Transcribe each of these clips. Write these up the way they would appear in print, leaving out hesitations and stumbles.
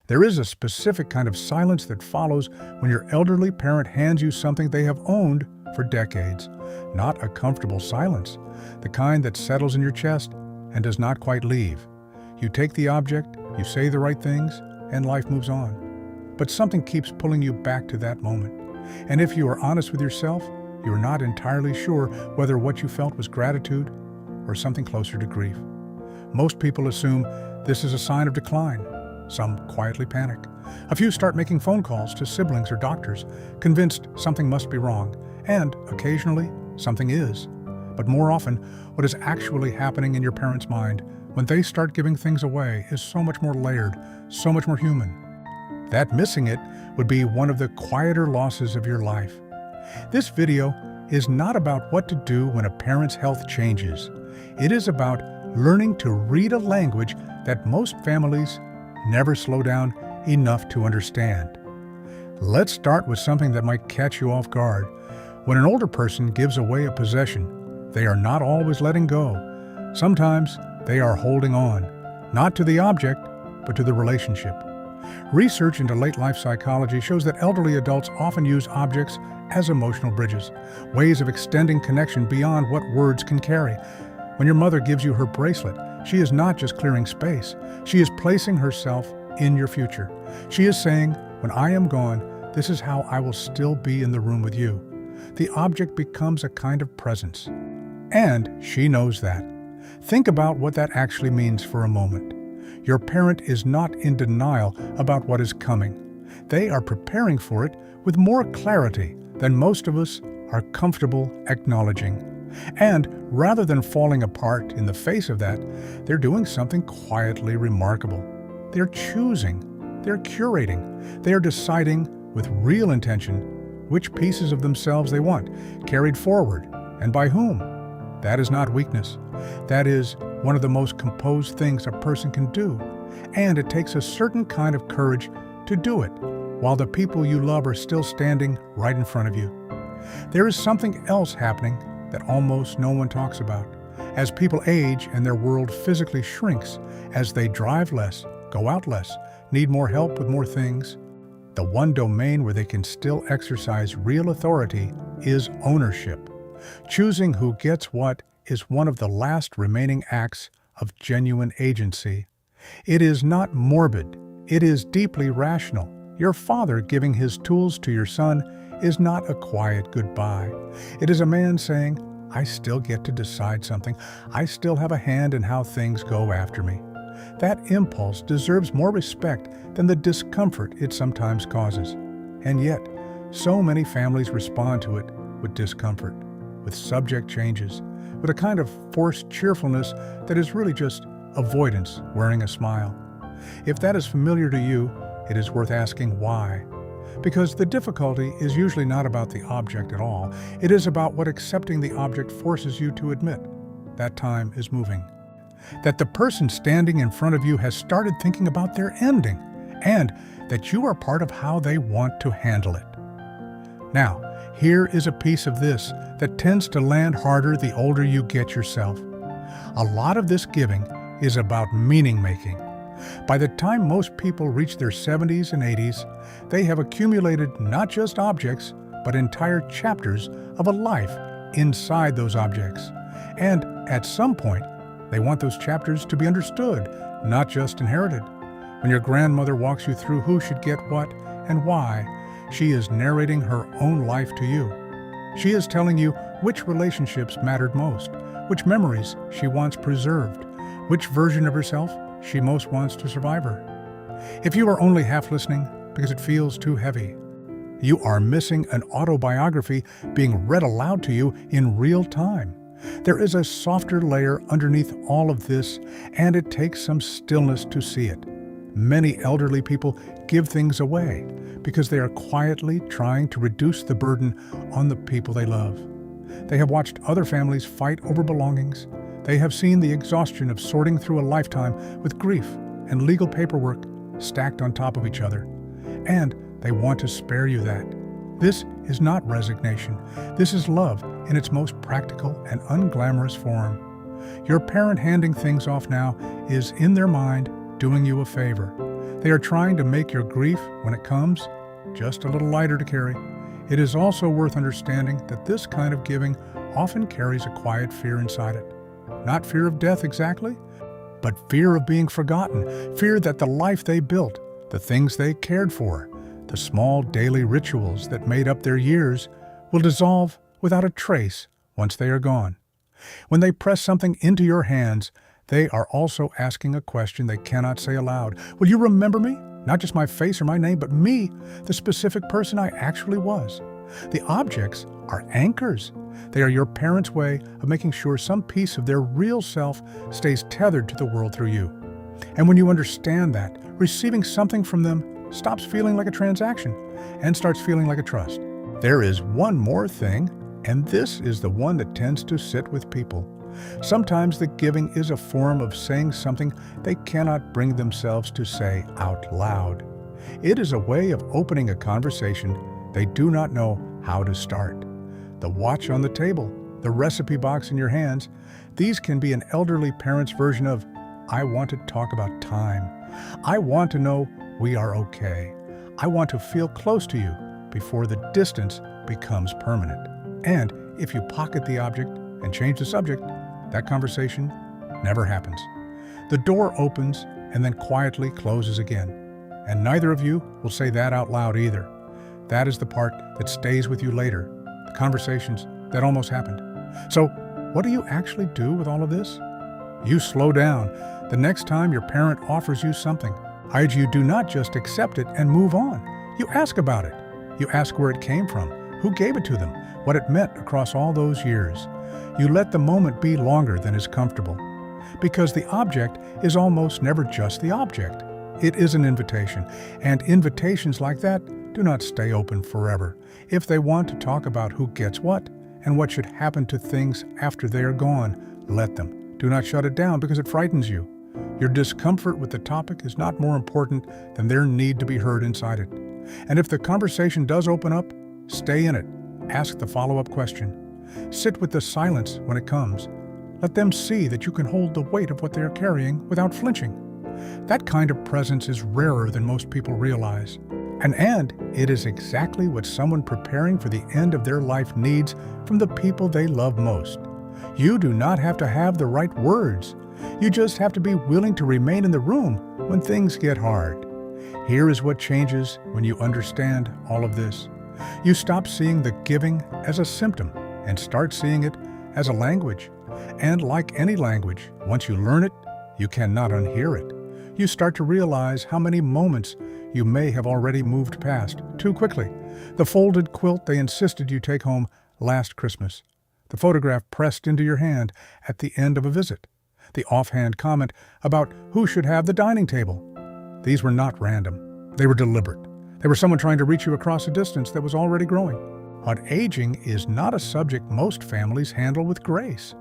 There is a specific kind of silence that follows when your elderly parent hands you something they have owned for decades. Not a comfortable silence, the kind that settles in your chest and does not quite leave. You take the object, you say the right things, and life moves on. But something keeps pulling you back to that moment. And if you are honest with yourself, you are not entirely sure whether what you felt was gratitude or something closer to grief. Most people assume this is a sign of decline. Some quietly panic. A few start making phone calls to siblings or doctors, convinced something must be wrong, and occasionally something is. But more often, what is actually happening in your parents' mind when they start giving things away is so much more layered, so much more human. That missing it would be one of the quieter losses of your life. This video is not about what to do when a parent's health changes. It is about learning to read a language that most families never slow down enough to understand. Let's start with something that might catch you off guard. When an older person gives away a possession, they are not always letting go. Sometimes they are holding on, not to the object, but to the relationship. Research into late life psychology shows that elderly adults often use objects as emotional bridges, ways of extending connection beyond what words can carry. When your mother gives you her bracelet, she is not just clearing space. She is placing herself in your future. She is saying, when I am gone, this is how I will still be in the room with you. The object becomes a kind of presence. And she knows that. Think about what that actually means for a moment. Your parent is not in denial about what is coming. They are preparing for it with more clarity than most of us are comfortable acknowledging. And rather than falling apart in the face of that, they're doing something quietly remarkable. They're choosing, they're curating, they are deciding with real intention which pieces of themselves they want carried forward and by whom. That is not weakness. That is one of the most composed things a person can do. And it takes a certain kind of courage to do it while the people you love are still standing right in front of you. There is something else happening that almost no one talks about. As people age and their world physically shrinks, as they drive less, go out less, need more help with more things, the one domain where they can still exercise real authority is ownership. Choosing who gets what is one of the last remaining acts of genuine agency. It is not morbid, it is deeply rational. Your father giving his tools to your son is not a quiet goodbye. It is a man saying, I still get to decide something. I still have a hand in how things go after me. That impulse deserves more respect than the discomfort it sometimes causes. And yet, so many families respond to it with discomfort, with subject changes, with a kind of forced cheerfulness that is really just avoidance wearing a smile. If that is familiar to you, it is worth asking why. Because the difficulty is usually not about the object at all. It is about what accepting the object forces you to admit. That time is moving. That the person standing in front of you has started thinking about their ending, and that you are part of how they want to handle it. Now, here is a piece of this that tends to land harder the older you get yourself. A lot of this giving is about meaning-making. By the time most people reach their 70s and 80s, they have accumulated not just objects, but entire chapters of a life inside those objects. And at some point, they want those chapters to be understood, not just inherited. When your grandmother walks you through who should get what and why, she is narrating her own life to you. She is telling you which relationships mattered most, which memories she wants preserved, which version of herself she most wants to survive her. If you are only half listening because it feels too heavy, you are missing an autobiography being read aloud to you in real time. There is a softer layer underneath all of this, and it takes some stillness to see it. Many elderly people give things away because they are quietly trying to reduce the burden on the people they love. They have watched other families fight over belongings. They have seen the exhaustion of sorting through a lifetime with grief and legal paperwork stacked on top of each other. And they want to spare you that. This is not resignation. This is love in its most practical and unglamorous form. Your parent handing things off now is, in their mind, doing you a favor. They are trying to make your grief, when it comes, just a little lighter to carry. It is also worth understanding that this kind of giving often carries a quiet fear inside it. Not fear of death exactly, but fear of being forgotten, fear that the life they built, the things they cared for, the small daily rituals that made up their years, will dissolve without a trace once they are gone. When they press something into your hands, they are also asking a question they cannot say aloud. Will you remember me? Not just my face or my name, but me, the specific person I actually was. The objects are anchors. They are your parents' way of making sure some piece of their real self stays tethered to the world through you. And when you understand that, receiving something from them stops feeling like a transaction and starts feeling like a trust. There is one more thing, and this is the one that tends to sit with people. Sometimes the giving is a form of saying something they cannot bring themselves to say out loud. It is a way of opening a conversation they do not know how to start. The watch on the table, the recipe box in your hands, these can be an elderly parent's version of, I want to talk about time. I want to know we are okay. I want to feel close to you before the distance becomes permanent. And if you pocket the object and change the subject, that conversation never happens. The door opens and then quietly closes again. And neither of you will say that out loud either. That is the part that stays with you later, the conversations that almost happened. So, what do you actually do with all of this? You slow down. The next time your parent offers you something, you do not just accept it and move on. You ask about it. You ask where it came from, who gave it to them, what it meant across all those years. You let the moment be longer than is comfortable. Because the object is almost never just the object. It is an invitation, and invitations like that do not stay open forever. If they want to talk about who gets what and what should happen to things after they are gone, let them. Do not shut it down because it frightens you. Your discomfort with the topic is not more important than their need to be heard inside it. And if the conversation does open up, stay in it. Ask the follow-up question. Sit with the silence when it comes. Let them see that you can hold the weight of what they are carrying without flinching. That kind of presence is rarer than most people realize. And it is exactly what someone preparing for the end of their life needs from the people they love most. You do not have to have the right words. You just have to be willing to remain in the room when things get hard. Here is what changes when you understand all of this. You stop seeing the giving as a symptom and start seeing it as a language. And like any language, once you learn it, you cannot unhear it. You start to realize how many moments you may have already moved past too quickly. The folded quilt they insisted you take home last Christmas. The photograph pressed into your hand at the end of a visit. The offhand comment about who should have the dining table. These were not random. They were deliberate. They were someone trying to reach you across a distance that was already growing. But aging is not a subject most families handle with grace.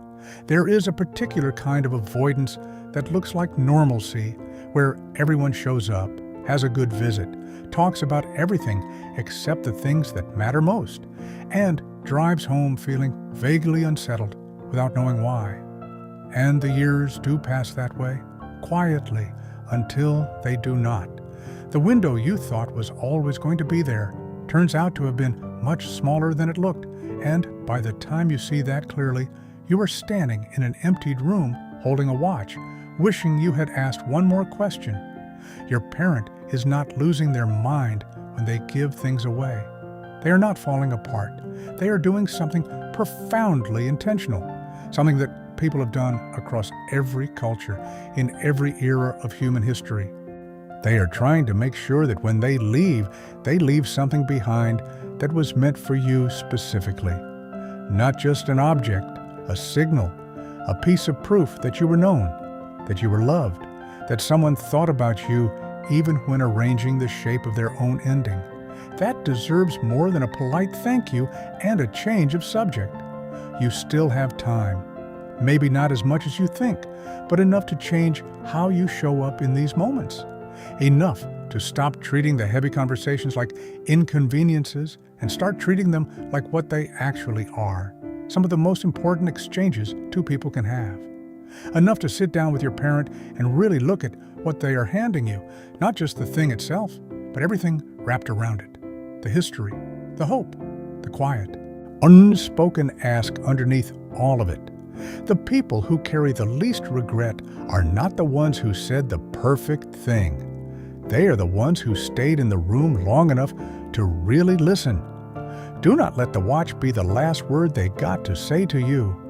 There is a particular kind of avoidance that looks like normalcy, where everyone shows up, has a good visit, talks about everything except the things that matter most, and drives home feeling vaguely unsettled without knowing why. And the years do pass that way, quietly, until they do not. The window you thought was always going to be there turns out to have been much smaller than it looked, and by the time you see that clearly, you are standing in an emptied room holding a watch, wishing you had asked one more question. Your parent is not losing their mind when they give things away. They are not falling apart. They are doing something profoundly intentional, something that people have done across every culture, in every era of human history. They are trying to make sure that when they leave something behind that was meant for you specifically. Not just an object, a signal, a piece of proof that you were known, that you were loved, that someone thought about you even when arranging the shape of their own ending. That deserves more than a polite thank you and a change of subject. You still have time. Maybe not as much as you think, but enough to change how you show up in these moments. Enough to stop treating the heavy conversations like inconveniences and start treating them like what they actually are, some of the most important exchanges two people can have. Enough to sit down with your parent and really look at what they are handing you, not just the thing itself, but everything wrapped around it. The history, the hope, the quiet, unspoken ask underneath all of it. The people who carry the least regret are not the ones who said the perfect thing. They are the ones who stayed in the room long enough to really listen. Do not let the watch be the last word they got to say to you.